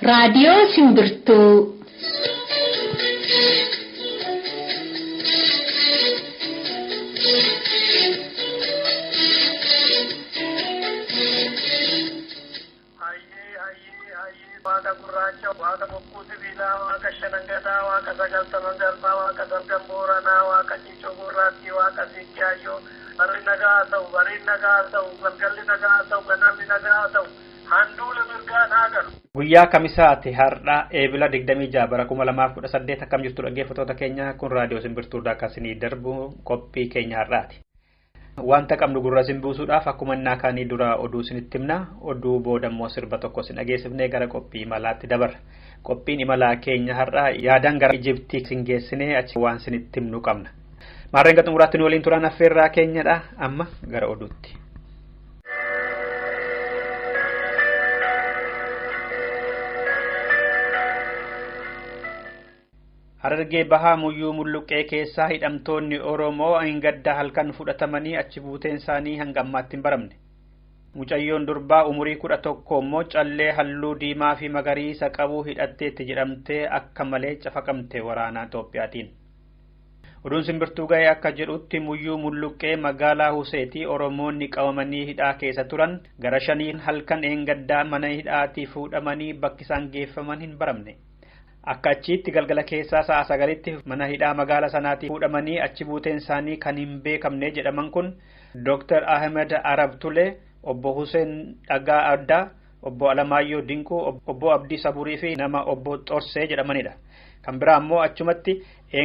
Radio Simbirtuu. Waaqa gurraacha, waaqa bokkuu sibiilaa, waaqa shanangataa, waaqa sagaltaman galmaa, waaqa sargan booranaa, waaqa ciicoo gurraattii, waaqa siiqqaayyoo, barri nagaa ta'u, bariin nagaa ta'u, galgalli nagaa ta'u, ganamni nagaa ta'u, handuula mirgaan haa galu. Guyyaa kamisaati har'a eebila 26 bara 2018 akkam jirtu dhaggeeffattoota keenya kun raadiyoo Simbirtuudhaa akkasii darbu qophii keenya har'aati. Wanta qabnu gurra simbuusuudhaaf akkuma innaa kaanii dura oduu isinitti himna oduu boodammoo sirba tokko isin dhageessifnee gara qophii imalaatti dabarra. Qophiin imalaa keenya har'aa yaadaan gara Ijiptii isin geessinee achi waan isinitti himnu qabna. Maarreen gaxumuraatti nu waliin turan affeerraa keenyadha amma gara oduutti. Harargee bahaa muyyuu mulluqqee keessaa hidhamtoonni Oromoo gadda halkan fudhatamanii achi buuteen isaanii hanga ammaatti hin baramne. Mucayyoon durbaa umurii 11 immoo callee halluu diimaa fi magariisa qabu hidhatteetti jedhamtee akka malee cafaqamte waraana Itoophiyaatiin. Oduun Simbirtuu ga'ee akka jedhutti muyyuu mulluqqee magaalaa Huseetii Oromoonni qabamanii hidhaa keessa turan gara 5 halkan gaddaa mana hidhaatii fuudhamanii bakki isaan geeffaman hin baramne. Akka achiitti galgala keessaa sa'a 9tti mana hidhaa magaalaa sanaatii fuudhamanii achi buuteen isaanii kan hin beekamne jedhaman kun Dr. Ahmed Arab Tule, Obbo Hussein Dhagaa Addaa, Obbo Alamaayyoo Dinkuu, Obbo Abdii Saburii fi nama Obbo Xorsee jedhamanidha. Kan biraa immoo achumatti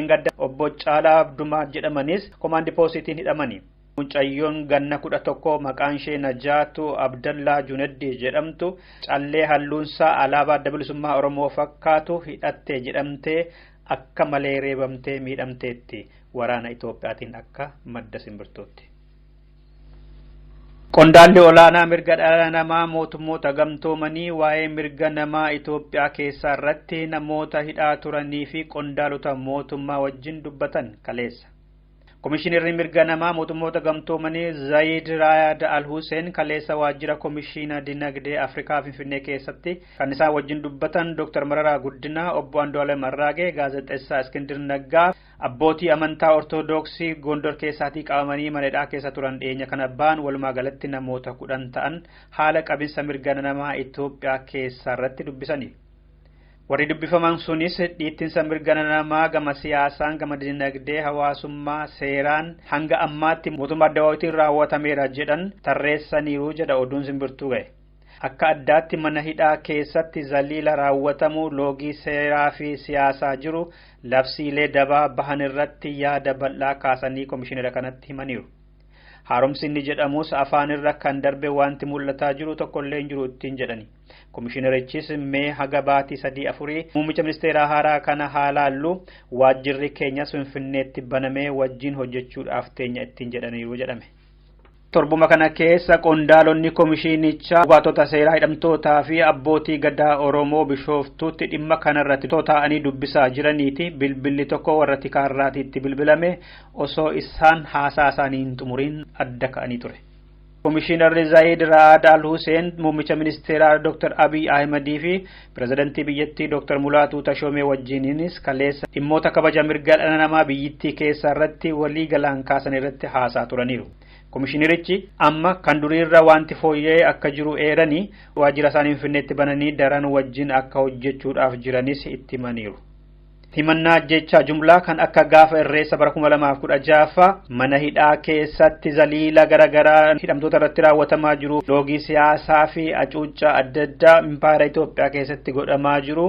gadda Obbo Caalaa Abdumaa jedhamanis komaandi poositiin hidhamani. Mucayyoon ganna 11 maqaan ishee Najaatu Abdallaa Juneddi jedhamtu callee halluunsaa alaabaa adda bilisummaa Oromoo fakkaatu hidhattee jedhamtee akka malee reebamtee miidhamteetti waraana Itoophiyaatiin akka madda Simbirtuutti. Qondaalli olaanaa mirga dhala namaa mootummoota gamtoomanii waa'ee mirga namaa Itoophiyaa keessaa irratti namoota hidhaa turanii fi qondaalota mootummaa wajjin dubbatan kaleessa. Komishinarri mirga namaa mootummoota gamtoomanii Zayid Raad Al-Hussein kaleessa waajjira komishina dinagdee Afrikaa Finfinnee keessatti kan isaan wajjin dubbatan Dr. Mararaa Guddinaa, Obbo Andu'aalem Arraagee, gaazexeessaa Iskindir Naggaa, abbootii amantaa Ortoodooksii Gondor keessaatii qabamanii mana hidhaa keessa turan dhiyeenya kana ba'an walumaa galatti namoota 10 ta'an haala qabinsa mirga namaa Itoophiyaa keessaa irratti dubbisanii. Warri dubbifaman sunis dhiittinsa mirga namaa gama siyaasaan gama dinagdee hawaasummaa seeraan hanga ammaatti mootummaa Adawaawitiin raawwatameera jedhan tarreessaniiru jedha oduun Simbirtuu ga'e. Akka addaatti mana hidhaa keessatti zaliila raawwatamu loogii seeraa fi siyaasaa jiru labsiilee dabaa bahan irratti yaada bal'aa kaasanii komishinera kanatti himaniiru. Haaromsi inni jedhamus afaan irra kan darbe wanti mul'ataa jiru tokkollee hin jiru ittiin jedhani. Komishinerichis mee haga baatii 3-4 muummicha ministeeraa haaraa kana haalaallu waajjirri keenya Finfinneetti banamee wajjin hojjechuudhaaf teenya ittiin jedhaniiru jedhame. Torbuma kana keessa qondaalonni komishinichaa hubattoota seeraa hidhamtootaa fi abbootii gadaa Oromoo Bishooftuutti dhimma kanarratti taa'anii dubbisaa jiraniiti bilbilli tokko warra tikaarraatiitti bilbilame osoo isaan haasaa isaanii hin xumuriin adda ka'anii ture. Komishinarri Zayid Raad Al-Hussein muummicha ministeeraa Dr. Abiy Ahmed fi pirezidantii biyyattii Dr. Mulaatuu Tashoomee wajjiniinis kaleessa dhimmoota kabaja mirga dhala namaa biyyattii keessa irratti walii galaan kaasan irratti haasaa turaniiru. Komishinerichi amma kan duriirra wanti fooyyee akka jiru eeranii waajjira isaanii Finfinneetti bananii daran wajjin akka hojjechuudhaaf jiranis itti himaniiru. Himannaa jecha jumlaa kan akka gaafa irreessa bara 2016 mana hidhaa keessatti zaliila garagaraa hidhamtoota irratti raawwatamaa jiru loogii siyaasaa fi acuuccaa adda addaa impaayera Itoophiyaa keessatti godhamaa jiru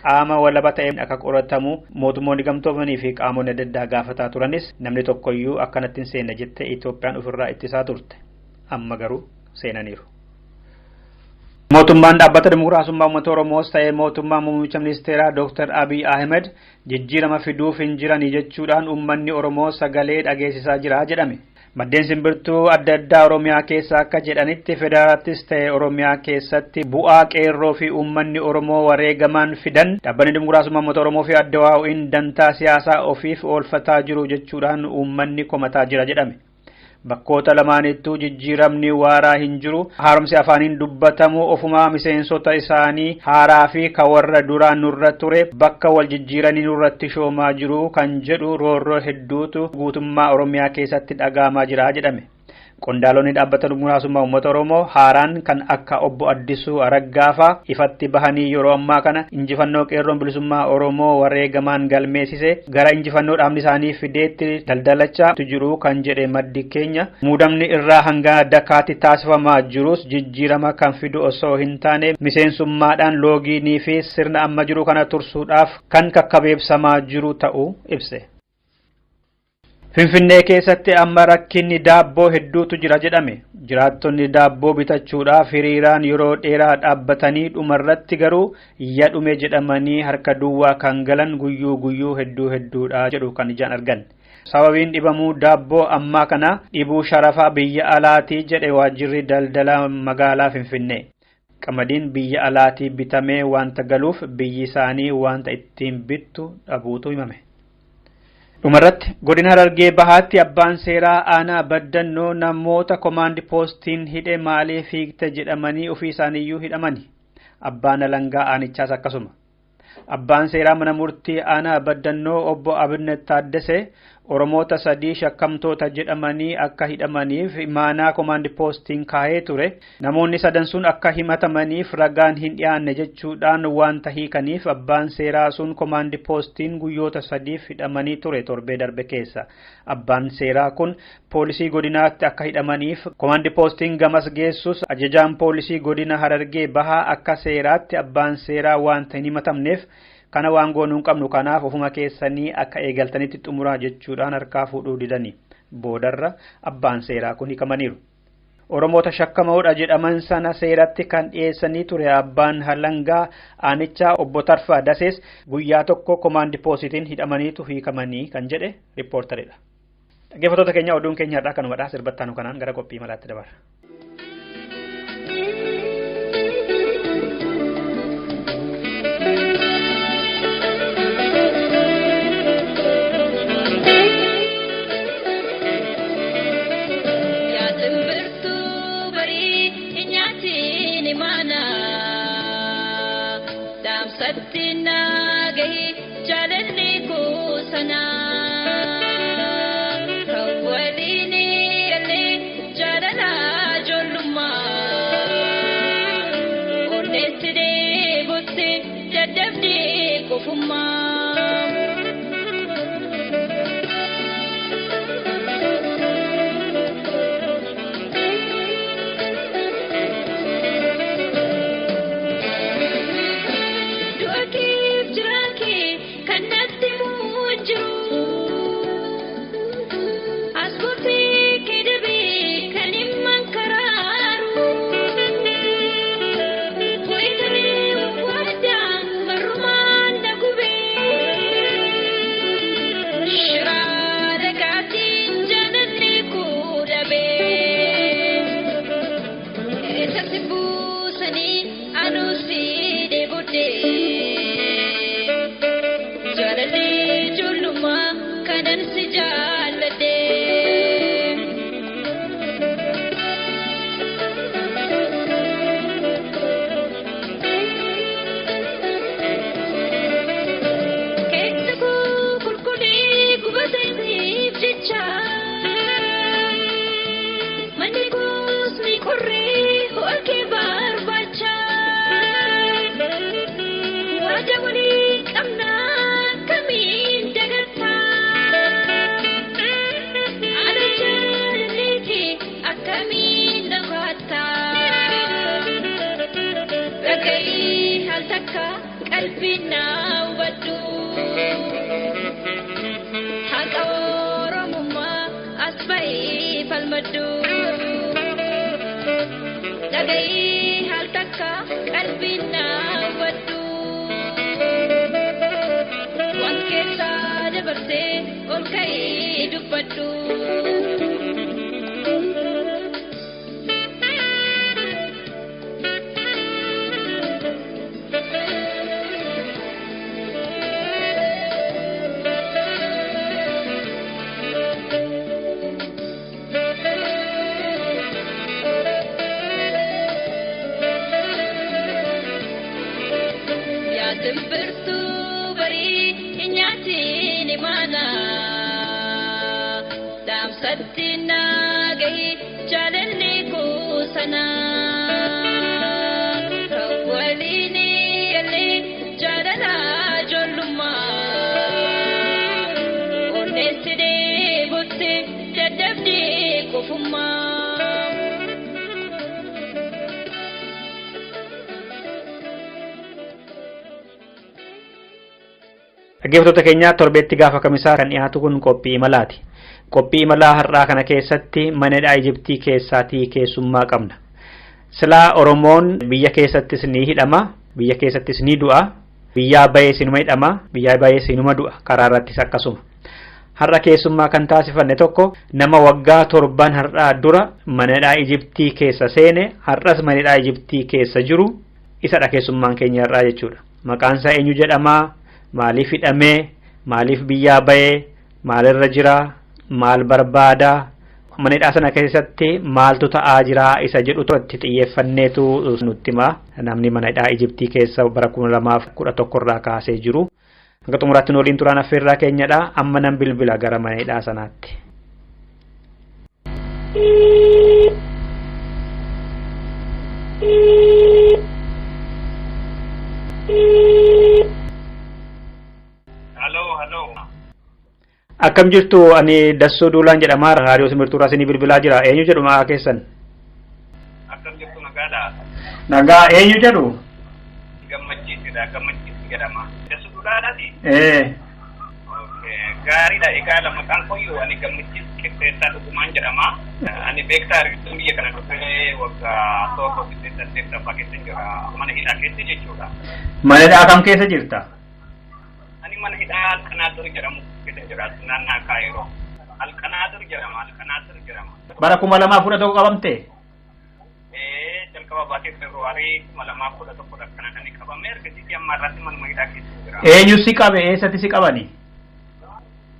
qaama walaba ta'een akka qoratamu mootummoonni gamtoomanii fi qaamonni adda addaa gaafataa turanis namni tokkoyyuu akkanatti hin seenne jette Itoophiyaan ofirraa ittisaa turte. Amma garuu seenaniiru. Mootummaan dhaabbata Dimokiraasummaa Uummata Oromoos ta'ee mootummaa muummicha ministeeraa Dr. Abiy Ahmed jijjiirama fiduuf hin jirani jechuudhaan uummanni Oromoo sagalee dhageessisaa jira jedhame. Maddeen simbirtuu adda addaa Oromiyaa keessa akka jedhanitti federaalaattis ta'e Oromiyaa keessatti bu'aa qeerroo fi uummanni Oromoo wareegamaan fidan dhaabbanni dimokiraasummaa uummata Oromoo fi adda waa'uun dantaa siyaasaa ofiif oolfataa jiru jechuudhaan uummanni komataa jira jedhame. Bakkoota lamaanittuu jijjiiramni waaraa hin jiru. Haaromsi afaaniin dubbatamu ofuma miseensota isaanii haaraa fi ka warra duraan nurra ture bakka wal jijjiiranii nurratti shoomaa jiru kan jedhu roorroo hedduutu guutummaa Oromiyaa keessatti dhagaamaa jira jedhame. Qondaalonni dhaabbata dimokiraasummaa uummata Oromoo haaraan kan akka obbo Addisuu Araggaafa ifatti bahanii yeroo ammaa kana injifannoo qeerroon bilisummaa Oromoo wareegamaan galmeessise gara injifannoo dhaabni isaanii fideetti daldalachaa jiru kan jedhe maddi keenya muudamni irraa hanga dakaatti taasifamaa jirus jijjiirama kan fidu osoo hin taane miseensummaadhaan loogiinii fi sirna amma jiru kana tursuudhaaf kan kakkabeebsamaa jiru ta'uu ibse. Finfinnee keessatti amma rakkinni daabboo hedduutu jira jedhame. Jiraattonni daabboo bitachuudhaaf hiriiraan yeroo dheeraa dhaabbatanii dhumarratti garuu yadhume jedhamanii harka duwwaa kan galan guyyuu hedduudha jedhu kan ijaan argan. Sababiin dhibamuu daabboo ammaa kana dhibuu sharafaa biyya alaatii jedhe waajjirri daldala magaalaa Finfinnee. Qamadiin biyya alaatii bitamee wanta galuuf biyyi isaanii wanta ittiin bittu dhabuutu himame. Dhumarratti godina Harargee Bahaatti abbaan seeraa aanaa baddannoo namoota komaandi poostiin hidhe maalee fiigte jedhamanii ofii isaaniiyyuu hidhamani. Abbaan alangaa aanichaas akkasuma. Abbaan seeraa mana murtii aanaa baddannoo obbo Abinnet Taaddasee Oromoota 3 shakkamtoota jedhamanii akka hidhamaniif imaanaa komaandi poostiin kaa'ee ture. Namoonni 3 sun akka himatamaniif ragaan hin dhiyaanne jechuudhaan wanta hiikaniif abbaan seeraa sun komaandi poostiin guyyoota 3 hidhamanii ture torbee darbe keessa. Abbaan seeraa kun poolisii godinaatti akka hidhamaniif komaandi poostiin gamas geessus ajajaan poolisii godina Harargee Bahaa akka seeraatti abbaan seeraa wanta hin himatamneef kana waan goonuun qabnu kanaaf ofuma keessanii akka eegaltanitti xumuraa jechuudhaan harkaa fuudhuu didanii boodarra abbaan seeraa kun hiikamaniiru. Oromoota shakkamaadha jedhaman sana seeratti kan dhiyeessanii ture abbaan alangaa aanichaa obbo Tarfaa Dasees guyyaa tokko komaandi poostiin hidhamaniitu hiikamanii kan jedhe riippoortaridha. Dhaggeeffattoota keenya oduun keenya har'aa kanumadha. Sirbattaanu kanaan gara qophii malaatti dabarra. Batina gahi chalalli kusana Kawalini yalli chalala joluma Oneside butte dadabdi kufuma Dhaggeeffattoota keenya torbeetti gaafa kamisaa kan dhiyaatu kun qophii imalaati. Qophii imalaa har'aa kana keessatti manadhaa Ijiptii keessaatii keessummaa qabna. Silaa Oromoon biyya keessattis ni hidhama, biyya keessattis ni du'a, biyyaa bahee sinuma hidhama, biyyaa bahee sinuma du'a, karaa irrattis akkasuma. Har'a keessummaa kan taasifanne tokko nama waggaa 7 har'aa dura manadhaa Ijiptii keessa seene, har'as manadhaa Ijiptii keessa jiru isadha keessummaan keenya har'aa jechuudha. Maqaan isaa eenyu jedhama? Maaliif hidhamee? Maaliif biyyaa bahee? Maalirra jira? Maal barbaada? Manadhaa sana keessatti maaltu ta'aa jira isa jedhutu itti xiyyeeffanneetu nutti hima. Namni manadhaa Ijiptii keessa bara 2011 irraa kaasee jiru. Hanga xumuraatti waliin turaan affeerraa keenyadha. Amma nan bilbila gara manadhaa sanaatti. Akkam jirtu? Ani Dassoo Duulaan jedhama. Raadiyoo Simbirtuuraa isinii bilbilaa jira. Eenyu jedhu maqaa keessan? Akkam jirtu nagaadha. Nagaa eenyu jedhu? Gammachiisidha. Gammachiisi jedhama. Dassoo Duulaadhaati? Gaariidha. Egaa maqaan kooyyoo ani Gammachiisi Qixxeessaa Dhugumaan jedhama. Ani beektaa hir'isuun biyya kana dhufee waggaa 1 keessa jira. Mana hidhaa keessa jechuudha. Mana hidhaa kam keessa jirta? Ani mana hidhaa Alqanaatir jedhamu keessa jira. Naannaa Kaayiroo. Alqanaatir jedhama. Bara 2011 qabamte? Jalqaba baatee Febraarii 2011 kan ani qabame. Ergasii amma irratti manuma hidhaa keessa jira. Eenyu si qabe? Eessatti si qabani?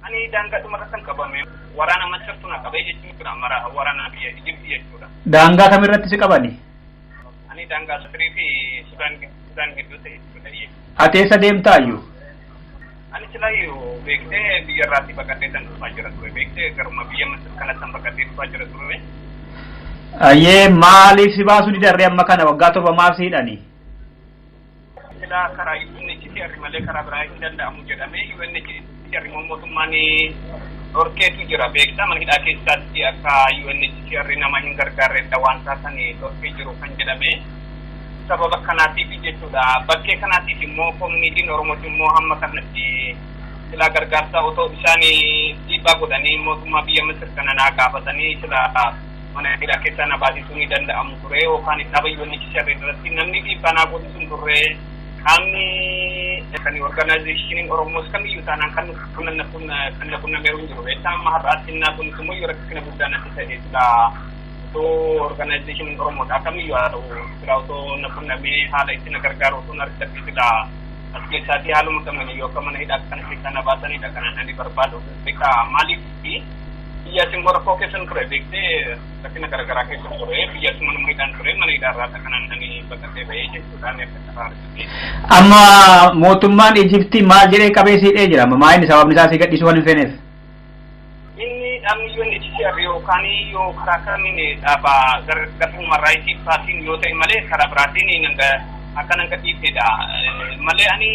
Ani daangaa dhumarratti kan qabame. Waraana Masartuu na qabee jechuudha. Waraana biyya Ijiptii jechuudha. Daangaa kamirratti si qabani? Ani daangaa Sudaan fi Sudaan gidduu ta'e jechuudha. Ati eessa deemtaayyuu? Ani silaayyuu beektee biyya irraatti baqatee kan dhufaa jira ture. Beektee garuma biyya Masar kanatti baqatee dhufaa jira ture. Ayyee maaliif si baasuu didarree amma kana waggaa 7 maaf si hidhani? Silaa karaa UNHCR malee karaa biraa hin danda'amu jedhamee UNHCR mootummaan dhorkeetu jira. Beektaa mana hidhaa keessaatti akka UNHCR nama hin gargaarredha waan taasanii dhorkee jiru kan jedhame. Sababa kanaatiif jechuudha. Bakkee kanaatiif immoo koominiitiin Oromooti immoo hamma kanatti silaa gargaarsaa otoo isaan dhiibbaa godhanii mootummaa biyya Masir kana naa gaafatanii silaa mana hidhaa keessaa na baasisuu ni danda'amu ture yookaan dhaaba UNHCR irratti namni dhiibbaa naa godhisuun turre qaamni kan organizaashiniin Oromoos kamiyyuu taanaan kan quunnameeru jiru. Beektaa amma har'aatti innaa kun immoo yoo rakkina guddaa natti ta'e silaa organizaashiniin Oromoodha kamiyyuu haa ta'u silaa otoo na quunnamee haala itti na gargaaru otoo na argatti silaa as keessaatii haaluma kamanii yookaan mana hidhaa kana keessaa na baasanidha kanan ani barbaadu. Beekaa maaliif biyya simbo rakkoo keessan ture beektee rakkina garagaraa keessan ture biyya simbo nama hidhaan ture mana hidhaa irraa kanan ani baqatee bahee jechuudha ni akka sarara argate. Amma mootummaan Ijiptii maal jedhee qabee siidhee jira? Maa inni sababni isaa si gadhiisuu waan hin feeneef? Inni dhaabni UNHCR yookaan yoo karaa kamiin dhaaba gargaarsa raayitii paartiin yoo ta'e malee karaa biraatiin akkanan gadhiisedha. Malee ani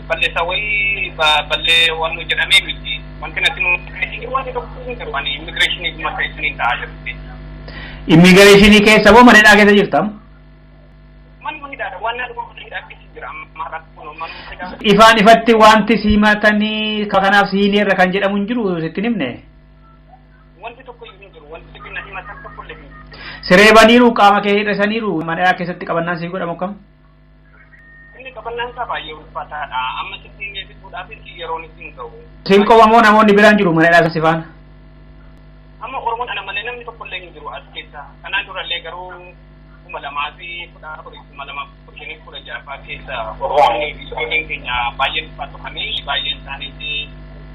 balleessaa wayii ballee waan nu jedhamee miti. Wanti natti nu wanti tokko hin jiru ani immigireeshinii dhumata isiniin ta'aa jirti. Immigireeshinii keessa moo mana hidhaa keessa jirtam? Manuma hidhaadha. Waan naa dhuma mana hidhaa keessa jira. Ifaan ifatti wanti simatanii kanaaf siineerra kan jedhamu hin jiru sitti himne? Wanti tokko hin jiru. Wanti bina himatan tokko illee hin jiru. Sireebaniiru qaama kee hir'isaniiru mana hidhaa keessatti qabannaan sii godhamu kam? Inni qabannaan isaa baay'ee ulfaataadha. Amma sittiin geessisuudhaafis yeroon ittiin ga'u. Siin qobamoo namoonni biraan jiru mana hidhaa sifaan? Amma Oromoon ana malee namni tokko illee hin jiru as keessa. Kanaan durallee garuu 2015 keessa Oromoonni biyyoonni keenya baay'een ulfaatofanii baay'een isaaniiti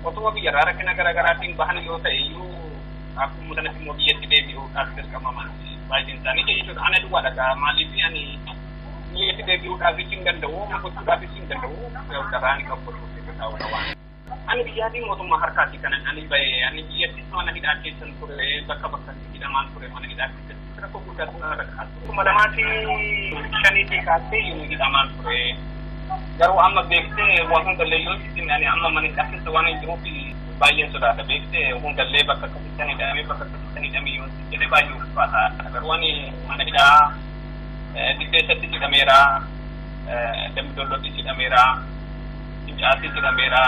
otuma biyya irraa rakkina garaagaraatiin bahan yoo ta'e iyyuu akkuma sanatti immoo biyyatti deebi'uudhaaf dirqamaman baay'een isaanii jechuudha. Ana duwwaadha maaliif ani biyyatti deebi'uudhaaf hin danda'u gochuudhaaf hin danda'u daraan qabu waan ani biyyaatiin mootummaa harkaatti kanan ani bahee ani biyyatti mana hidhaa keessan ture bakka bakkatti hidhamaan ture mana hidhaa keessatti rakkoo guddaa sana rakkaatu. 2005 kaasee hidhamaan ture. Garuu amma beektee waan hundallee yoo ittiin ani amma mana hidhaa keessa waan hin jiruuf baay'een sodaata. Beektee hundallee bakka akkasitti hidhamee bakka akkasitti hidhamee yoo jedhee baay'ee ulfaata. Garuu ani mana hidhaa Diddeessatti hidhameera, Dambidollootti hidhameera, Fincaatti hidhameera,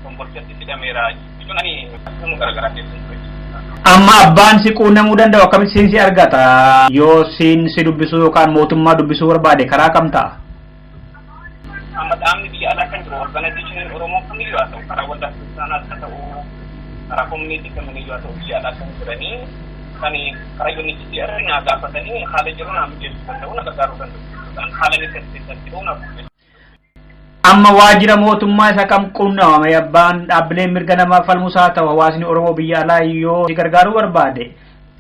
Kombolchatti hidhameera. Jechuun ani akkuma garaagaraa keessatti. Amma abbaan si quunnamuu danda'u akkamitti siin si argata? Yoo siin si dubbisuu yookaan mootummaa dubbisuu barbaade karaa kam ta'a? Amma dhaabni biyya alaa kan jiru organizaashiniin Oromoo kamiyyuu haa ta'u karaa waldaa kiristaanaas haa ta'u karaa koominiitii kamiyyuu haa ta'u biyya alaa kan jiranii kan karaa UNHCR naa gaafatanii haala jiru naa mijeessuu danda'u na gargaaruu danda'u. Haala ni keessatti ta'uu naaf. Amma waajjira mootummaa isa kam quunnamame abbaan dhaabbileen mirga namaa falmus haa ta'u hawaasni Oromoo biyya alaa yoo si gargaaruu barbaade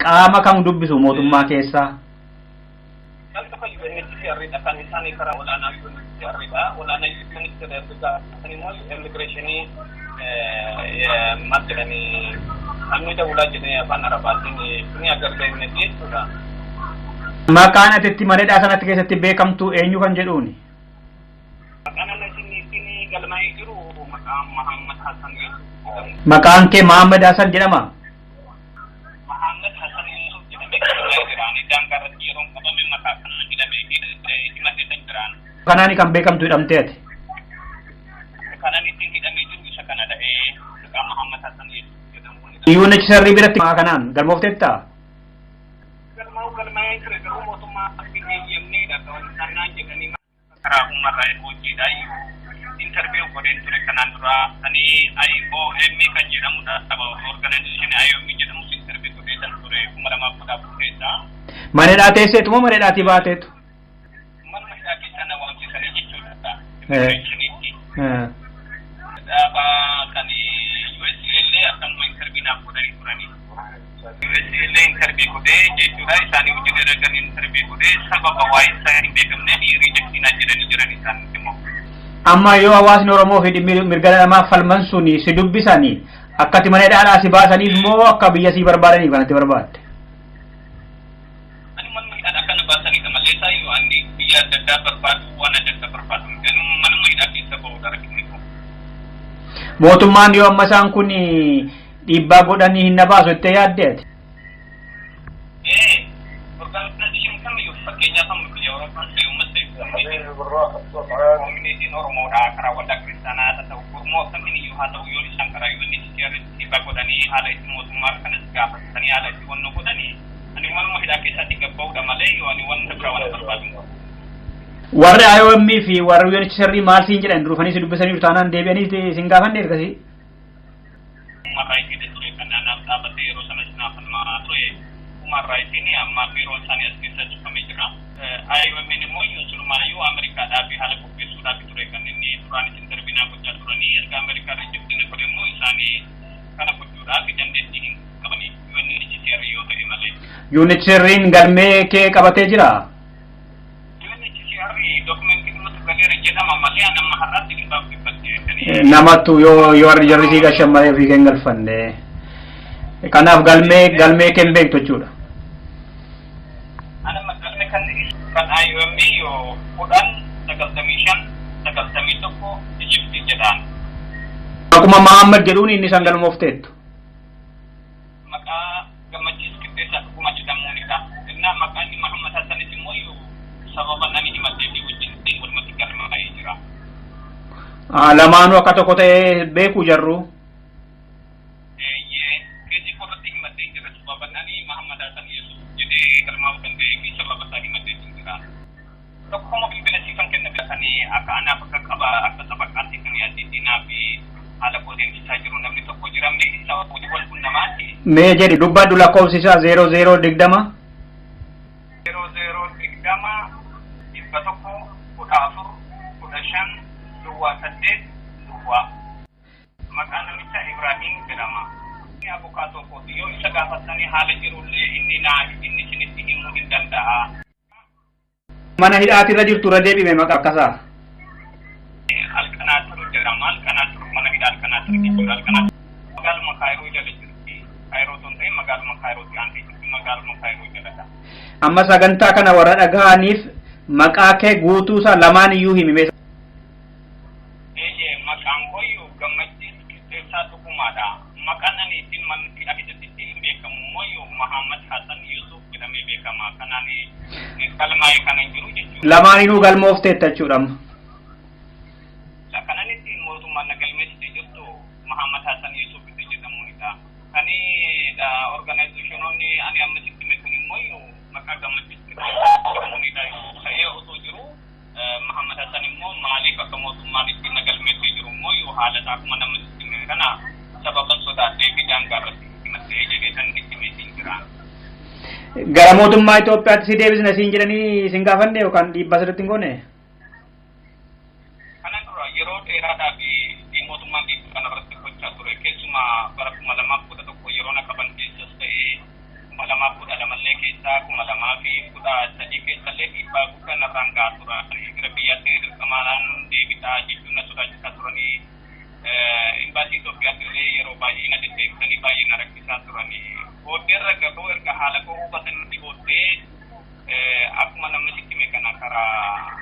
qaama kam dubbisu mootummaa keessaa? Jalqaba UNHCR kan isaanii karaa olaanaa UNHCR olaanaa UNHCR immoo immigireeshinii maal jedhanii namni dawulaa jedhanii afaan arabaatiin ni agarsiisne jechuudha. Maqaan ati itti maneedhaa sanatti keessatti beekamtu eenyu kan jedhuuni? Maqaan inni galmaa'ee jiru maqaan Muhammad Hassan jedhama. Maqaan kee Muhammad Hassan jedhama? Muhammad Hassan jedhamee galmaa'ee jira. Ani daangaarratti yeroo qabame maqaa kanaan jedhamee himatee jiraan. Kanaani kan beekamtu hidhamtee ati? Kanaan ittiin hidhamee jiru isa kana ta'ee maqaan Muhammad Hassan jedhamu. UNHCR biratti maqaa kanaan galmoofteettaa? Galmaa'ee ture garuu mootummaa biyya yemneedha kannaan jedhanii karaa uummarraa hojiidha interview godheen ture kanaan dura ani IOM kan jedhamudha organization IOM jedhamus interview godheetan ture 2014 keessa. Maneedhaa teesseetu moo maneedhaatii baateetu? Manuma hidhaa keessaa na waamsisanii jechuudha. Dhaaba kan USAillee akkanuma interview naaf godhanii turanii. USAillee interview godhee jechuudha isaanii hojii dalagan interview godhee sababa waa'ee isaa hin beekamneen riijektiinaa jedhanii jiran isaan immoo. Amma yoo hawaasni Oromoo fi mirga namaa falman suni si dubbisanii akkati maneedhaadhaa si baasaniif moo akka biyya sii barbaadaniif kanatti barbaadde? Ani manuma hidhaadhaa kana baasanidha malee isaa yoo ani biyya adda addaa barbaadu waan adda addaa barbaadu ganuu manuma hidhaa keessa ba'uudha rakkinni kun. Mootummaan yoo amma isaan kun dhiibbaa godhanii hin na baasu itti yaaddeeti? Organization kamiyyuu fakkeenyaaf amma biyya Awurooppaan ta'e uummata koominiitiin Oromoodha karaa waldaa kiristaanaa haa ta'u Oromoo kamiyyuu haa ta'u yoo isaan karaa UNHCR dhiibbaa godhanii haala itti mootummaa kanas gaafatanii haala itti wannoo godhanii ani manuma hidhaa keessatti gabba'uudha malee yoo ani wanta biraa waan barbaadu. Warri IOM fi warri UNHCR maal siin jedhan dhufanii si dubbisanii taanaan deebi'anii sin gaafanne ergasii? Umarraa itti ture kanaanaaf dhaabatee yeroo sana cinaaf falmaa ture umarraa ittiin amma biiroon isaanii as keessa cufamee jira. IOM immoo sunumaayuu Ameerikaadhaa fi haala qopheessuudhaaf ture kan inni duraanis interviinaa gochaa turanii erga Ameerikaarra jirtini kun immoo isaanii kana gochuudhaaf dandeettii hin qabanii UNHCR yoo ta'e malee. UNHCR'n galmee kee qabatee jira? UNHCR dokumentii dhumatu galeera jedhama malee nama har'aatti dhibaaf dhibbattee. Namatu yoo warri jarri sii gashan malee ofii kee hin galfanne. Kanaaf galmee kee hin beektu jechuudha. Kan IOM yoo 10-95-91 Ijiptii jedhaan. Akkuma Muhammad jedhuun inni isaan galmoofteettu. Maqaa gammachiis qixxeessaa akkuma jedhamuunidha. Innaa maqaan inni Muhammad Hassanis immoo sababa namni himatee fi wajjin walumatti galmaa'ee jira. Lamaanuu akka tokko ta'ee beekuu jarru. Keessi qorratti himatee jira sababa namni Muhammad Hassan Yesuus jedhee galmaa'uu danda'ee fi sababa isaa himatee jira. Tokkuma bilbilasiifan kenna bilatanii akka anaaf akka qaba akka sabaqaatti kan yaaddiinaa fi haala deemsisaa jiru namni tokko jiramne isa hojii wal qunnamaati. Mee jedhi dubbadhu lakkoofsi isaa 0020. 0020 maqaan namicha Ibrahim jedhama. Inni abukaatoo kooti yoo isa gaafatanii haala jirullee inni isinitti himuu hin danda'a. Mana hidhaatirra jirtu irra deebime maqaa akkasaa? Alqanaatir jedhama. Alqanaatir mana hidhaa Alqanaatir jechuudha. Alqanaatir magaaluma Kaayiroo jala jirti. Kaayiroo magaaluma Kaayirootti aan keessatti magaaluma Kaayiroo jedhata. Amma sagantaa kana warra dhaga'aniif maqaa kee guutuu isaa lamaan iyyuu himime. Maqaan koo Gammachiis Qixxeessaa Tukumaadha. Maqaan ani ittiin manni akkasitti ittiin beekamu immoo Muhammad Hassan Yusuf jedhamee beekama. Kanaan galmaa'ee kan hin jiru jechuudha. Lamaaniinuu galmoofteetta jechuudha amma. Kanan ittiin mootummaan galmeessite jirtu Muhammad Hassan Yusuf jedhamuunidha. Kani organizationonni ani amma sitti meequn immoo maqaa Gammachiis Qixxeessaa jedhamuunidha. Ta'ee osoo jiru Muhammad Hassan immoo maaliif akka mootummaan ittiin galmeessee jiru immoo haala akkuma nama sitti meequ kana sababa sodaatee fi daangaarratti himattee jedhee san itti meetiin jira. Gara mootummaa Itoophiyaatti si deebisna siin jedhanii isin gaafanne yookaan dhiibbaa sirriitti hin goone? Kana dura yeroo dheeraadhaa fi mootummaan dhiibbaa kanarratti gochaa ture keessumaa bara 2011 yeroo na qaban keessas ta'ee 2012 keessaa 2013 keessallee dhiibbaa guddaa narraan gahaa tura. Gara biyyaatti dirqamaan deebitaa jechuun na sodaachisaa turanii imbaasii Itoophiyaatti illee yeroo baay'ee na deddeebisanii baay'ee na rakkisaa turanii. Booddeerra garuu erga haala koo hubatanii booddee akkuma namni sitti meeqana karaa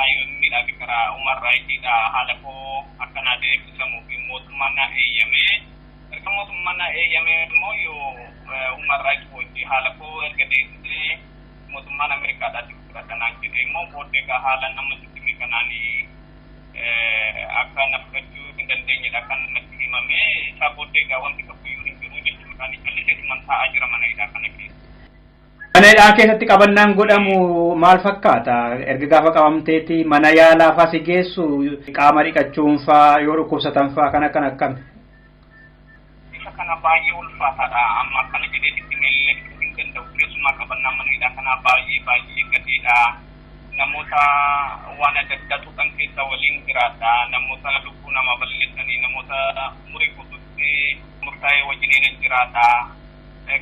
IOM'dhaa fi karaa Human Rights'dha haala koo akkanaa deebisamuuf mootummaan na eeyyamee erga mootummaan na eeyyamee immoo Human Rights wajji haala koo erga deebisee mootummaan Ameerikaadhaatti fudhatanaan jedhee immoo booddee haala nama sitti meeqanaanii akka na fudhachuu hin dandeenyedha kan natti himamee isaa booddee wanti qabuyyuu hin jiru jechuudha. Kan callisee mantaa jira mana hidhaa kana keessa. Mana hidhaa keessatti qabannaan godhamu maal fakkaata? Erga gaafa qabamteeti mana yaalaa fa'aa si geessu qaama dhiqachuun fa'aa yoo dhukkubsatan fa'aa kan akkami? Isa kana baay'ee ulfaataadha. Amma akkana jedheetti meellee hin danda'u. Keessumaa qabannaan mana hidhaa kanaa baay'ee gadeedha. Namoota waan adda addaatu kan keessa waliin jiraata. Namoota lubbuu nama balleessanii namoota umurii guutuutti murtaa'ee wajjiniin jiraata.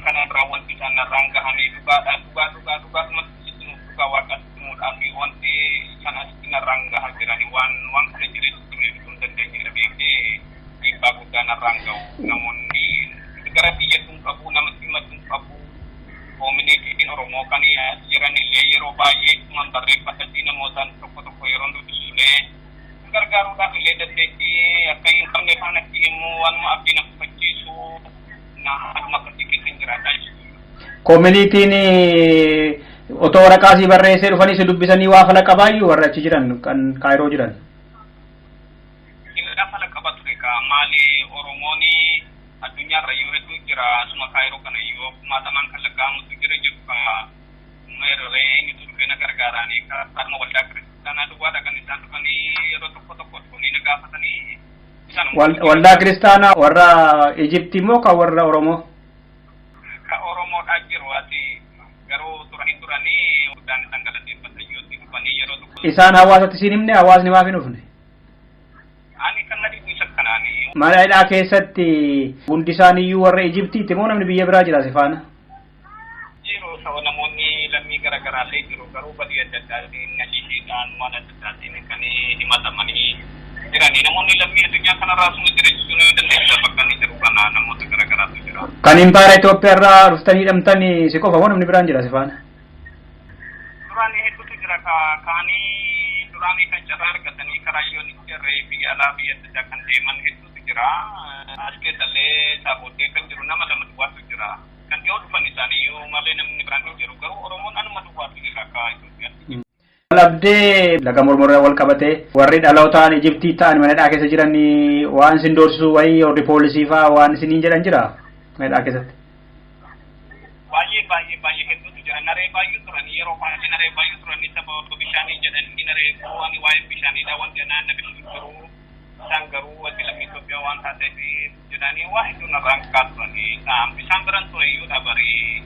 Kana irraa wanti isaan irraan gahanii dhugaadhumatti dhugaa waaqeffannaa fi wanti isaan asitti irraan gahaa jirani waan kana jireenya ibsuu hin dandeenye beekee dhiibbaa guddaan irraan gahu namoonni gara biyyattuun qabu namatti himachuun qabu koominiitiin Oromoo kan jiranillee yeroo baay'ee kuman barreeffatanii namootaan tokko yeroo dubbisuulee gargaaruudhaaf illee dandeettii akka hin qabne kanatti immoo waanuma abdii nama fakkiisu nama akkasii keessa hin jiraata jechuudha. Koominiitiin otoo waraqaa si barreessee dhufanii si dubbisanii waa fala qabaayyuu warra achi jiran kan Kaayiroo jiran. Inni fala qaba ture maali Oromoon addunyaarra yoo hedduu jira asuma Kaayiroo kana yoo kumaatamaan kan lakkaa'amutu jira meerree inni dhufee na gargaaranii karaa waldaa kiristaanaa duwwaadha kan isaan dhufanii yeroo tokko dhufanii na gaafatanii. Waldaa kiristaanaa warra Ijiptii moo kan warra Oromoo? Kan Oromoodhaa jiru ati garuu turanii guddaan isaan galateeffatan yoo dhufanii yeroo tokko. Isaan hawaasatti siin himne hawaasni maaf hin dhufne? Ani kan nadi isa kanaanii. Mana hidhaa keessatti hundi isaaniiyyuu warra Ijiptiiti moo namni biyya biraa jira si faana? Jiru saba namoonni lammii garaagaraallee jiru garuu badii adda addaatiin nashiishiidhaan waan adda addaatiin kan himatamanii jiranii namoonni lammii addunyaa kanarraa sunu jireessuu dandeessaa bakka inni jiru kana namoota garaagaraatu jira. Kan impaayera Itoophiyaa irraa dhuftanii hidhamtanii si qofa moo namni biraan jira si faana? Duraanii hedduutu jira kaanii duraanii kan carraa argatanii karaayyoon irree biyya alaa biyya adda kan deeman hedduutu jira. As keessallee saabotee kan jiru nama lama duwwaatu jira. Kan dhiyoo dhufan isaaniiyyuu malee namni biraan hin jiru garuu Oromoon anuma duwwaatu jira akka Itoophiyaatti. Labdee laga mormorraa wal qabatee warri dhalootaan Ijiptii ta'an mana hidhaa keessa jiran waan isin doorsisu wayii warri poolisii fa'aa waan isiniin jedhan jira mana hidhaa keessatti. Baay'ee hedduutu jira. Naree baay'ee turanii yeroo baay'ee naree baay'ee turanii sababa bishaanii jedhanii naree waan waa'ee bishaaniidha wanti naannoo bishaan jiru isaan garuu wanti lammii Itoophiyaa waan taateef jedhanii waa hedduu narraan kaa turanii bishaan biran ture iyyuu dhabarii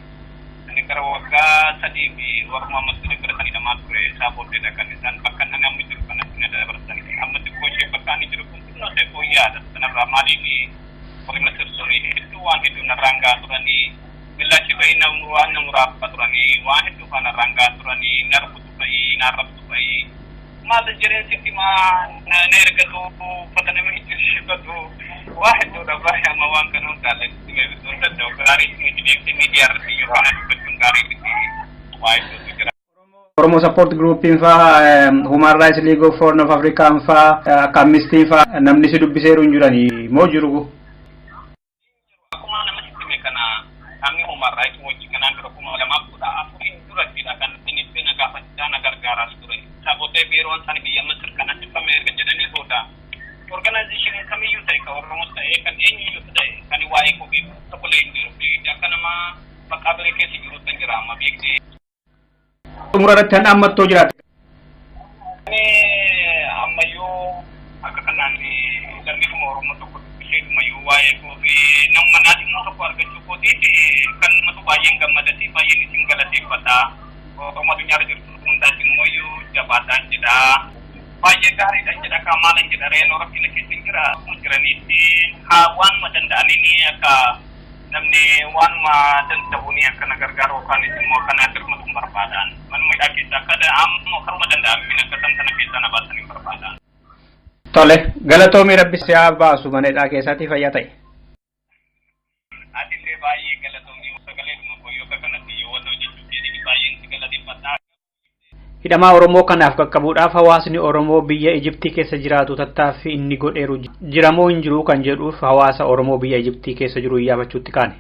ani gara waggaa 3 fi warruma ammatti biratanii namaa ture isaa booddeedha kan isaan bakka namni jiru kanatti na dabarsanii amma xiqqoo ishee bakka ani jiru kun xinnoo ta'e fooyya'aadha sanarraa maaliif warri masirsoonii hedduu waan hedduu narraan gaa turanii billachi bayi waan namuraa turanii waan hedduu kana rangaa turanii narbutu bayi narrabtu bayi maal jireensitti na ergatu fatanami itti shibatu waa hedduudha baay'ee amma waan kanuun taalee itti meebisuun danda'u gaarii beekte miidiyaa irratti yoo kana dubbachuun gaarii miti waa'ee jira. Oromo Support Groupin fa Human Rights League of Horn of Africa fa Amnesty fa namni si dubbiseeru hin jirani moo jiru? Akkuma nama sitti kana namni Human Rights Watch kana dura kuma lama fuudha afurii duratti kan inni na gaafachaa na gargaaraa ture. Sabootee biiroon san biyya Masir kanatti fame erga jedhanii booda organization kamiyyuu ta'e ka Oromoo ta'e kan eenyuyyuu ta'e kan waa'ee kophee tokkolee hin jiru. Akka nama maqaabilee keessa jiru kan jira amma beekte. Umurarratti han ammattoo jiraata. Ammayyuu akka kanaan lammii kuma Oromoo tokko dubbisee waa'ee kophee nama naannoo tokko argachuu kootiiti kan matu baay'een gammadati baay'een isin galateeffata. Oromoo addunyaarra jirtu hundaatti immoo jabaataan jedha. Baay'ee gaariidhaan jedha kaamaalan jedha reenoo rakkina keessa jira jiraniitti waanuma danda'anii akka namni waanuma danda'uuni akka na gargaaru yookaan immoo kana dirmatu barbaadan manuma hidhaa keessa akka ammoo karuma danda'amin akka san kana keessa na baasanii barbaadan. Tole galatoomii rabbi si haa baasu mana hidhaa keessatti fayyaa ta'e. Atillee baay'ee galatoomii sagalee dhuma koyyoo akka kanatti yoo ta'u jechuudha baay'een si galateeffadha. Hidhamaa Oromoo kanaaf qaqqabuudhaaf hawaasni Oromoo biyya Ijiptii keessa jiraatu tattaaffii inni godheeru jiramoo hin jiru kan jedhuuf hawaasa Oromoo biyya Ijiptii keessa jiru iyyafachuutti kaane.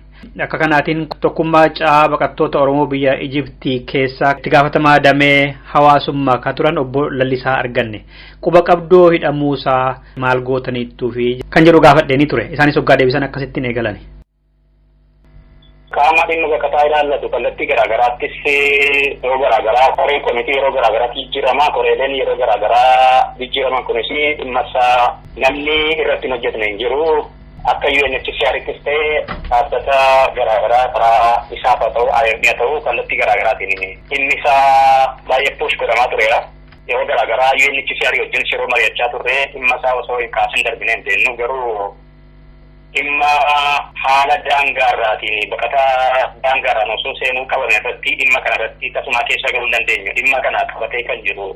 Akka kanaatiin tokkummaa caa baqattoota Oromoo biyya Ijiptii keessaa itti gaafatamaa damee hawaasummaa ka turan obbo Lallisaa arganne. Quba qabdoo hidhamuusaa maal gootaniittuu fi kan jedhu gaafadheeni ture. Isaanis hoggaa deebisan akkasittiin eegalani. Qaama dhimma baqataa ilaallatu kallattii garaagaraattis yeroo garaagaraa koree komitii yeroo garaagaraatti jijjiiramaa koreeleen yeroo garaagaraa jijjiiraman kunis dhimma isaa namni irratti hojjetne hin jiru. Akka UNHCR'ttis ta'e dhaabbata garaagaraa karaa isaaf haa ta'u IMF haa ta'u kallattii garaagaraatiin dhimmi isaa baay'ee puush godhamaa tureera. Yeroo garaagaraa UNHCR wajjin yeroo mari'achaa turre dhimma isaa osoo hin kaasin darbinee hin deemnu garuu dhimma haala daangaarraatiin baqataa daangaarraan osoo seenuu qaban irratti dhimma kanarratti tasumaa keessa galuu dandeenyu dhimma kana qabatee kan jiru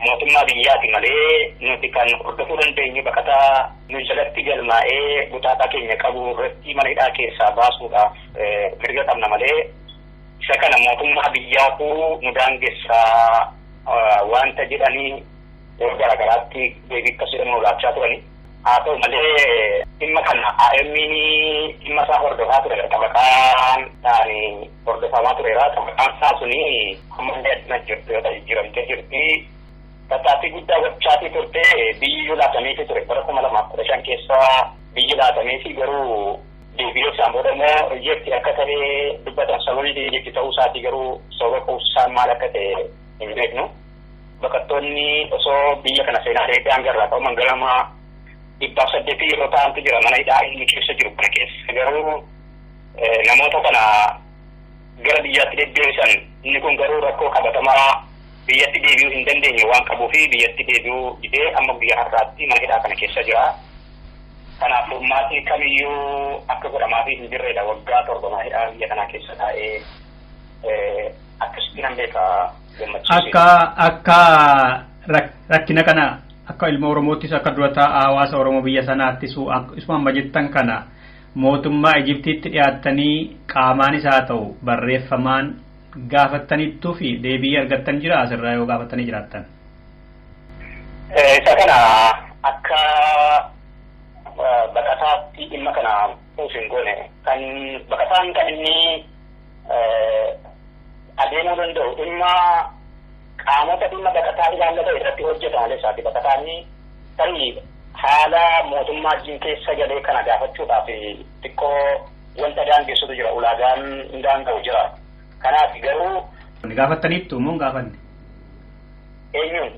mootummaa biyyaati malee nuti kan hordofuu dandeenyu baqataa nu jalatti galmaa'ee butaataa keenya qabu irratti mana hidhaa keessaa baasuudhaaf mirga qabna malee isa kana mootummaa biyyaatu nu daangessaa wanta jedhanii yeroo garaagaraatti deebii akkasii nu laachaa turani. Haa ta'u malee dhimma kana IMF dhimma isaa hordofaa ture tabaqaan ta'anii hordofamaa tureera tabaqaan isaa suni ammallee adduna jirtu yoo ta'e jiramtee jirti. Tattaaffii guddaa gochaatii turte biyyi laatameefi ture bara 2015 keessa biyyi laatameefi garuu deebi'ee isaan booda immoo rijeektii akka ta'e dubbatan sababii rijeektii ta'uu isaatii garuu sababa quubsaan maal akka ta'e hin beeknu. Baqattoonni osoo biyya kana seenaa daangarraa ta'uman galama 800 yeroo ta'antu jira mana hidhaa inni keessa jiru kana keessa garuu namoota kana gara biyyaatti deddeebisan inni kun garuu rakkoo qabatamaa biyyatti deebi'uu hin dandeenye waan qabuu fi biyyatti deebi'uu didee amma biyya har'aatti mana hidhaa kana keessa jira. Kanaaf furmaati kamiyyuu akka godhamaafii hin jirredha waggaa 7 mana hidhaa biyya kana keessa taa'ee akkasitti nan beeka gammachiise. Akka rakkina kana akka ilma Oromoottis akka durataa hawaasa Oromoo biyya sanaattis isuma amma jettan kana mootummaa Ijiptiitti dhiyaattanii qaamaanis haa ta'u barreeffamaan gaafattanittuu fi deebii argattan jira asirraa yoo gaafattanii jiraattan. Isa kana akka baqataatti dhimma kana hin goone kan baqataan kan inni adeemuu danda'u dhimma qaamota dhimma baqataa ilaallata irratti hojjetan isaati baqataanii tarii haala mootummaa wajjin keessa galee kana gaafachuudhaaf xiqqoo wanta daangessutu jira ulaagaan daanga'u jira. Kanaaf garuu gaafattaniittu moo hin gaafanne? Eenyuun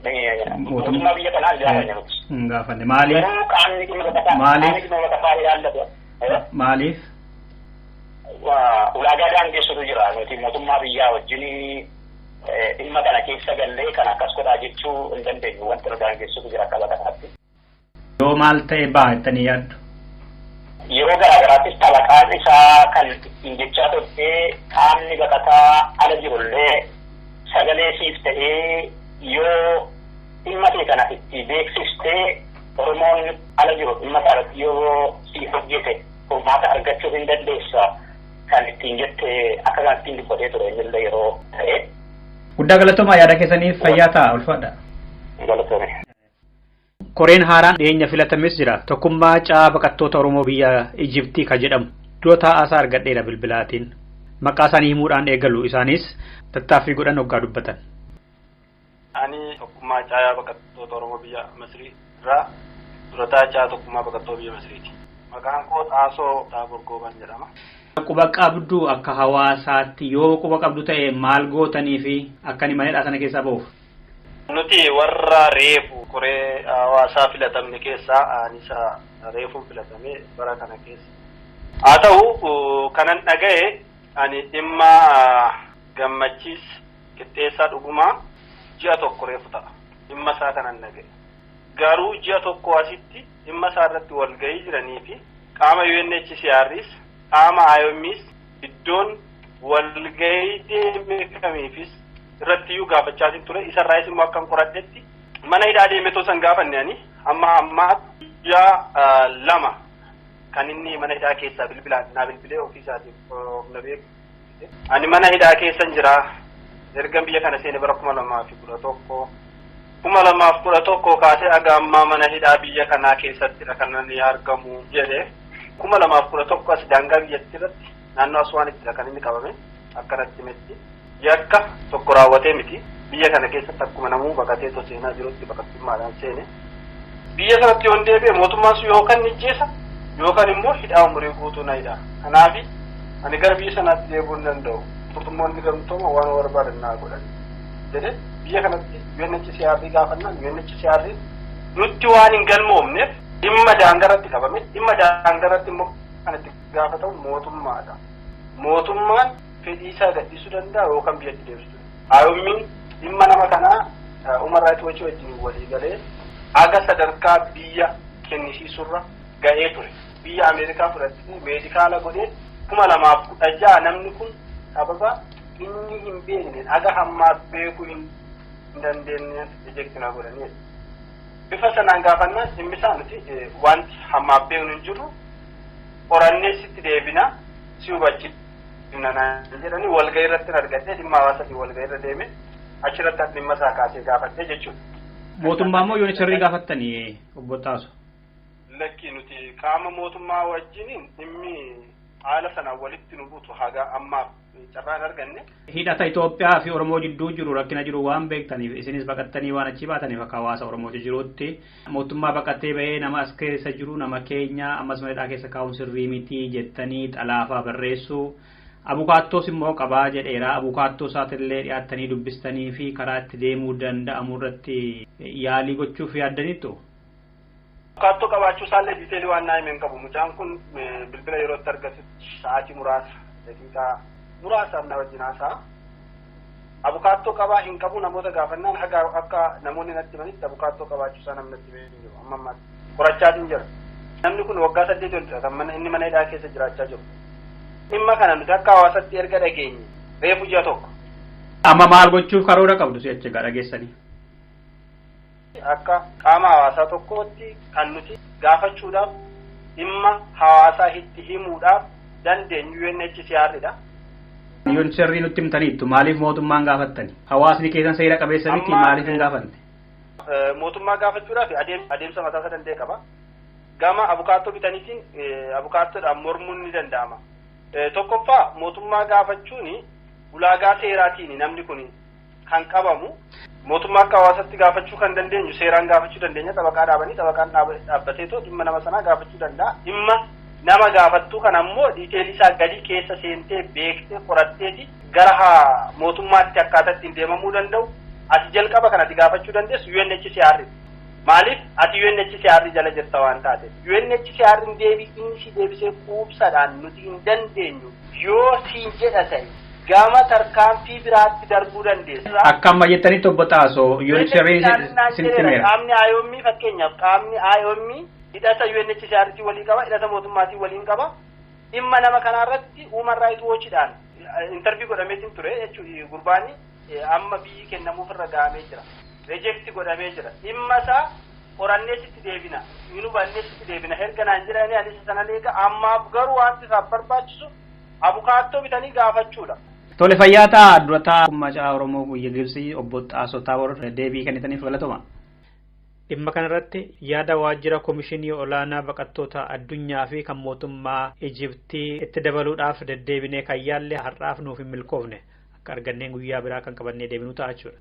mootummaa biyya kanaa gaafanne nuti. Hin gaafanne maaliif? Garuu qaamni dhimma baqataa ilaallatu. Maaliif? Ulaagaa daangessutu jira nuti mootummaa biyyaa wajjin dhimma kana keessa gallee kan akkas godhaa jechuu hin dandeenyu wanta nu daangessutu jira akka baqataatti. Yoo maal ta'e baa'attanii yaaddu? Yeroo garaagaraattis tabaqaan isaa kan ittiin jechaa turte qaamni baqataa ala jirullee sagalee siif ta'ee yoo dhimma kee kana itti beeksistee Oromoon ala jiru dhimma isaarratti yoo siif hojjete furmaata argachuu hin dandeessa kan ittiin jettee akka kanattiin dubbatee ture illee yeroo ta'e. Guddaa galatoomaa yaada keessaniif fayyaa ta'a ulfaadha. Galatoome. Koreen haaraan dhiyeenya filatames jira. Tokkummaa caa baqattoota Oromoo biyya Ijiptii kan jedhamu. Dura taa'aasaa argadheera bilbilaatiin. Maqaa isaanii himuudhaan eegalu isaanis tattaaffii godhan hoggaa dubbatan. Ani tokkummaa caa baqattoota Oromoo biyya Masrii irraa dura taa'aa tokkummaa baqattoota biyya Masriiti. Maqaan koo Xaasoo Taaborgooban jedhama. Quba qabdu akka hawaasaatti yoo quba qabdu ta'e maal gootanii fi akka manedhaa sana keessaa ba'uuf? Nuti warra reefu koree hawaasaa filatamne keessaa anisa reefuun filatame bara kana keessa. Haa ta'u kanan dhaga'e ani dhimma gammachiis qixxeessaa dhugumaa ji'a tokko reefu ta'a. Dhimma isaa kanan dhaga'e. Garuu ji'a tokko asitti dhimma isaa irratti walgahii jiranii fi qaama UNHCR's qaama IOM's iddoon walgahii deemee kamiifis irratti iyyuu gaafachaatiin ture. Isarraayis immoo akkan qoradhetti mana hidhaa deemee tosan gaafanne ani amma ji'a lama kan inni mana hidhaa keessaa bilbilee ofiisaatiin na beeku. Ani mana hidhaa keessan jira. Ergan biyya kana seene bara 2011 2011 kaasee aga ammaa mana hidhaa biyya kanaa keessattidha kan inni argamu jedhe. 2011 as daangaa biyyattii irratti naannoo Aswaanittidha kan inni qabame akkanatti metti yakka tokko raawwatee miti biyya kana keessatti akkuma namuu baqatee seenaa jirutti baqattummaadhaan seene biyya sanatti yoon deebi'e mootummaan sun yookaan ni ajjeesa yookaan immoo hidhaa umurii guutuu na hidha. Kanaaf ani gara biyya sanaatti deebi'uu hin danda'u. Mootummoonni gamtooma waan barbaadan naa godhan jedhe biyya kanatti UNHCR gaafannaan UNHCR nutti waan hin galmoomneef dhimma daangarratti qabame dhimma daangarratti immoo kan itti gaafatamu mootummaadha. Mootummaan fedhii isaa gadhiisuu danda'a yookaan biyyatti deebisuu. IOM'n dhimma nama kanaa Human Rights Watch wajjin walii galee aga sadarkaa biyya kennisiisurra ga'ee ture. Biyya Ameerikaa fudhatee meedikaala godhee 2016 namni kun sababa inni hin beekneen aga hammaa beekuu hin dandeenyeen ejektina godhanii. Bifa sanaan gaafannaan dhimmi isaa nuti wanti hammaa beeknu hin jirru qorannee sitti deebina si hubachiifna jedhanii walgahii irratti argadhee dhimma hawaasatii walgahii irra deeme achirratti dhimma isaa kaasee gaafadhee jechuudha. Mootummaa moo UNHCR gaafattanii obbo Xaasoo? Lakki nuti qaama mootummaa wajjin dhimmi haala sanaan walitti nu buutu haga ammaaf carraan arganne. Hidhata Itoophiyaa fi Oromoo jidduu jiru rakkina jiru waan beektaniif isinis baqattanii waan achi baataniif akka hawaasa Oromooti jiruutti mootummaa baqattee bahee nama as keessa jiru nama keenya ammas manadhaa keessa kaa'uun sirrii miti jettanii xalaafaa barreessuu abukaattoos immoo qabaa jedheera. Abukaattoo isaatillee dhiyaattanii dubbistanii fi karaa itti deemuu danda'amu irratti yaalii gochuuf yaaddaniittu. Abukaattoo qabaachuu isaallee diiteelii waan naa himeen qabu. Mucaan kun bilbila yeroo itti argatutti sa'aatii muraasa daqiiqaa muraasaaf na wajjin haasa'a. Abukaattoo qabaa hin qabu namoota gaafannaan haga akka namoonni natti himanitti abukaattoo qabaachuu isaa namni natti himee jiru amma ammaatti qorachaatiin jira. Namni kun waggaa 8 olidha kan inni mana hidhaa keessa jiraachaa jiru. Dhimma kana nuti akka hawaasaatti erga dhageenye reefu ji'a tokko. Amma maal gochuuf karoora qabdu si achi dhageessanii? Akka qaama hawaasaa tokkootti kan nuti gaafachuudhaaf dhimma hawaasaa itti himuudhaaf dandeenyu UNHCR'dha. UNHCR nutti himtaniittu maaliif mootummaan gaafattani? Hawaasni keessan seera qabeessa miti maaliif hin gaafanne? Mootummaa gaafachuudhaaf adeemsa mataa isaa danda'e qaba. Gama abukaattoo bitaniitiin abukaattoodhaan mormuun ni danda'ama. Tokkoffaa mootummaa gaafachuun ulaagaa seeraatiin namni kun kan qabamu mootummaa akka hawaasatti gaafachuu kan dandeenyu seeraan gaafachuu dandeenya xabaqaa dhaabanii xabaqaan dhaabbateetoo dhimma nama sanaa gaafachuu danda'a. Dhimma nama gaafattuu kan ammoo diiteelii isaa gadi keessa seentee beektee qoratteeti gara mootummaatti akkaataa ittiin deemamuu danda'u ati jalqaba kanatti gaafachuu dandeessu UNHCR. Maaliif ati UNHCR jala jirta waan taateef UNHCR inni si deebisee quubsadhaan nuti hin dandeenyu yoo siin jedha ta'e gama tarkaanfii biraatti darbuu dandeessa. Akkam jettanitti obbo Xaasoo UNHCR sintimeera. Qaamni IOM fakkeenyaaf qaamni IOM hidhata UNHCR walii qaba hidhata mootummaatiin waliin qaba dhimma nama kanarratti Human Rights Watchdhaan interview godhameetiin ture jechuudha gurbaanni amma biyyi kennamuuf irra gahamee jira. Reject godhamee jira. Dhimma isaa qorannee sitti deebina. Inni hubannee sitti deebina. Erga naan jedhanii anis sana leega ammaaf garuu wanti isaaf barbaachisu abukaattoo bitanii gaafachuudha. Tole fayyaata durataa Macaa Oromoo guyyaa Gibsii obbo Xaasotaa warra deebii kennitaniif galatoma. Dhimma kanarratti yaada waajjira komishinii olaanaa baqattoota addunyaa fi kan mootummaa Ijiptii itti dabaluudhaaf deddeebinee kan yaalle har'aaf nuuf hin milkoofne akka arganneen guyyaa biraa kan qabannee deebinu ta'a jechuudha.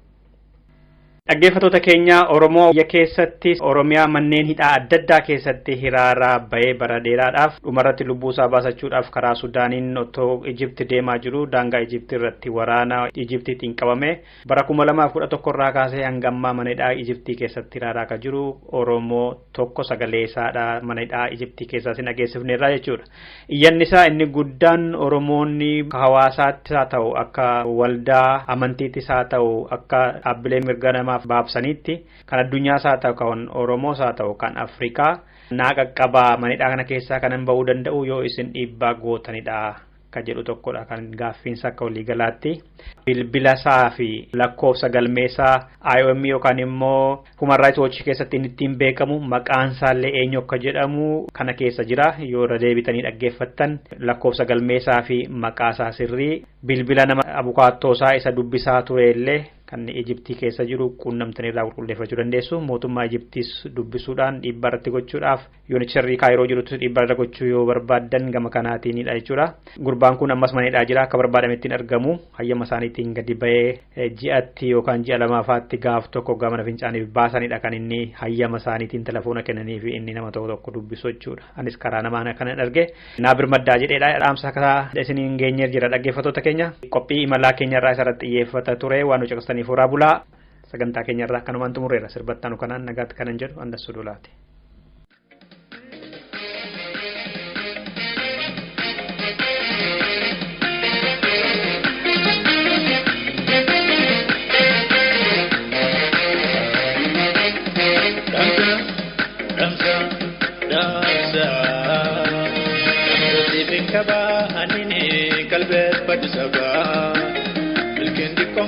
Dhaggeeffattoota keenya Oromoo biyya keessatti Oromiyaa manneen hidhaa adda addaa keessatti hiraaraa bahee bara dheeraadhaaf dhumarratti lubbuu isaa baasachuudhaaf karaa Sudaaniin otoo Ijipti deemaa jiru daangaa Ijipti irratti waraana Ijiptiitiin qabame bara 2011 irraa kaasee hanga ammaa mana hidhaa Ijiptii keessatti hiraaraa kan jiru Oromoo tokko sagalee isaadha mana hidhaa Ijiptii keessaa sin dhageessifneerra jechuudha. Iyyanni isaa inni guddaan Oromoonni hawaasaatti haa ta'u akka waldaa amantiittis haa ta'u akka dhaabbilee mirga namaa baabsanitti kan addunyaa isaa ta'u kan Oromoo isaa ta'u kan Afrikaa naa qaqqabaa manidhaa kana keessaa kanan ba'uu danda'u yoo isin dhiibbaa gootanidha kan jedhu tokkodha kan gaaffiinsa akka waliigalaatti bilbila isaa fi lakkoofsa galmeessaa IOM yookaan immoo Human Rights Watch keessatti inni ittiin beekamu maqaan isaallee eenyu akka jedhamu kana keessa jira yoo irra deebitanii dhaggeeffattan lakkoofsa galmeessaa fi maqaa isaa sirrii bilbila nama abukaattoo isaa isa dubbisaa ture illee kan Ijiptii keessa jiru quunnamtanii irraa qulqulleeffachuu dandeessu mootummaa Ijiptiis dubbisuudhaan dhiibbaa irratti gochuudhaaf UNHCR Kaayiroo jirutti dhiibbaa irra gochuu yoo barbaaddan gama kanaatiinidha jechuudha. Gurbaan kun ammas mana hidhaa jira akka barbaadametti argamu hayyama isaaniitiin gadi bahee ji'atti yookaan ji'a lamaafaatti gaaf tokko gama fincaaniif baasanidha kan inni hayyama isaaniitiin telefoona kennanii fi inni nama tokko dubbisu jechuudha. Anis karaa namaan kanan arge Naabir Maddaa jedheedha dhaamsa karaa isiniin geenyeer jira dhaggeeffattoota keenya qophii imalaa keenya irraa isarratti xiyyeeffata ture waan nu caqastan furaa bulaa sagantaa keenya irraa kanumaan xumurreerra sirbattaanu kanaan nagaatti kanan jedhu Andassuu Dulaati.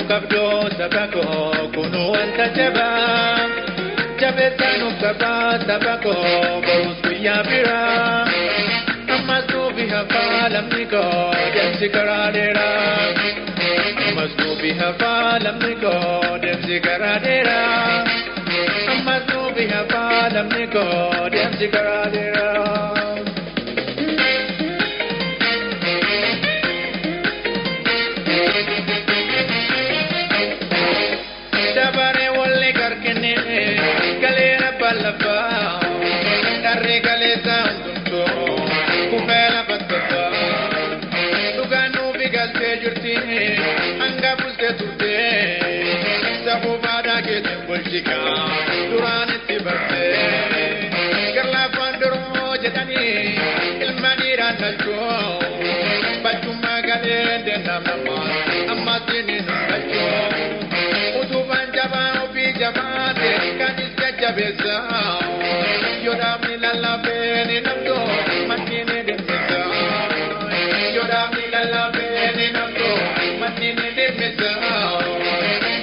Kabdo tabako kunu anta jaba jabetanu kaba tabako borusu yabira amasu biha falamiko demsi karadera amasu biha falamiko demsi karadera amasu biha falamiko demsi karadera Duraan itti bartee garlaafaan duroo jedhanii ilmaaniidhaan dhalchoo bachummaa galee deemnamaa ammaatti ni dhalchoo utubaan jabaa ofii jabaate kan is jajjabeessa yoo dhaabni lallaafee ni namtoo manni ni deemsa yoo dhaabni lallaafee ni namtoo manni ni deemsa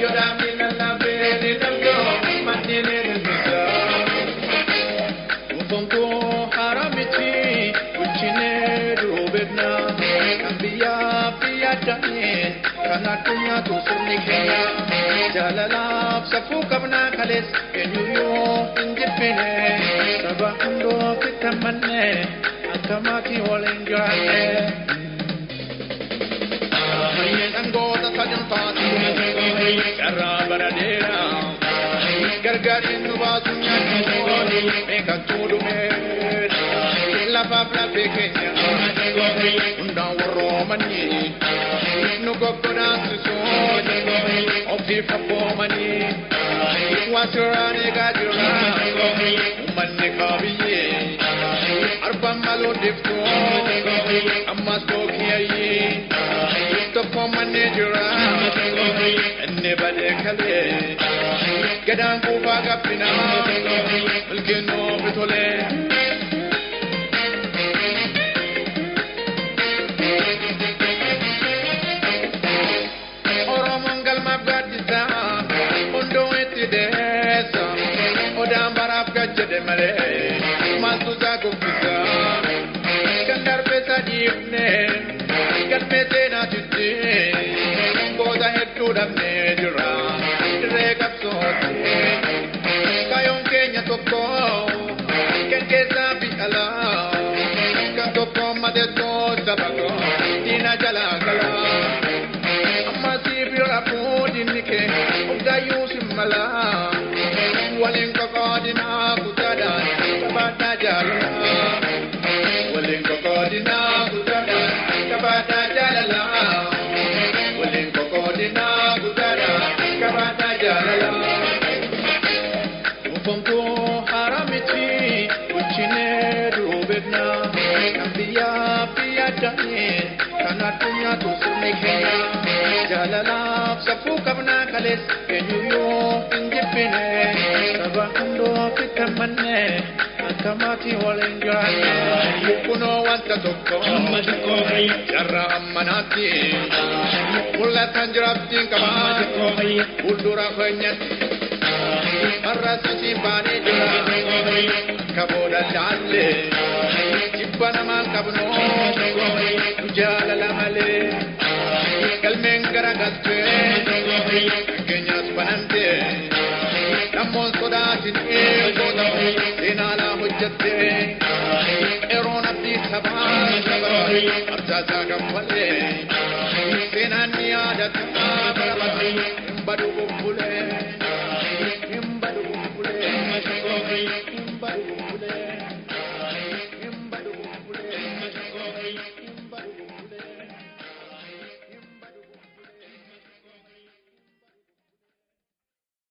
yoo dhaabni lallaafee ni namtoo. Kanatunya tu suni kenya jalalap safu kabna kales enyuyo injipene sabahando kitamane akamaki olenjane ayen angota sajam pati karra baradera gargarin nubasunya meka tudu me la babla pekenya unda waromani Nugo konasu so, ofi fapomani. Wasurane gajura, umane kabiye. Arba malo defto, amma spokiye. Topomane jura, enne bade kale. Gadan kufa kapina, ulkeno bitole. Masuza kupita, kandar besa diipne, tabako dina jala kala amma sibira pudinike uga yusuf mala walin kokodina kutada kabata jala walin kokodina kutada kabata jala walin kokodina kutada kabata jala Pompo haramiti uchine rubedna nambiya piya jane kanatunya tu sunekenya jalala sapu kabna kales kenyuyo injipine sabando fitamane akamati walengana kuno wanta tokko jarra ammanati kulla tanjrabti kama uldura fanyat Arrasa simpane jura kaboda challe chippana man kabno jala la male kalmen garagatte kenyas panante namon sodatin e boda dinala hujjatte erona di saban abza zaga pale senani adat barabati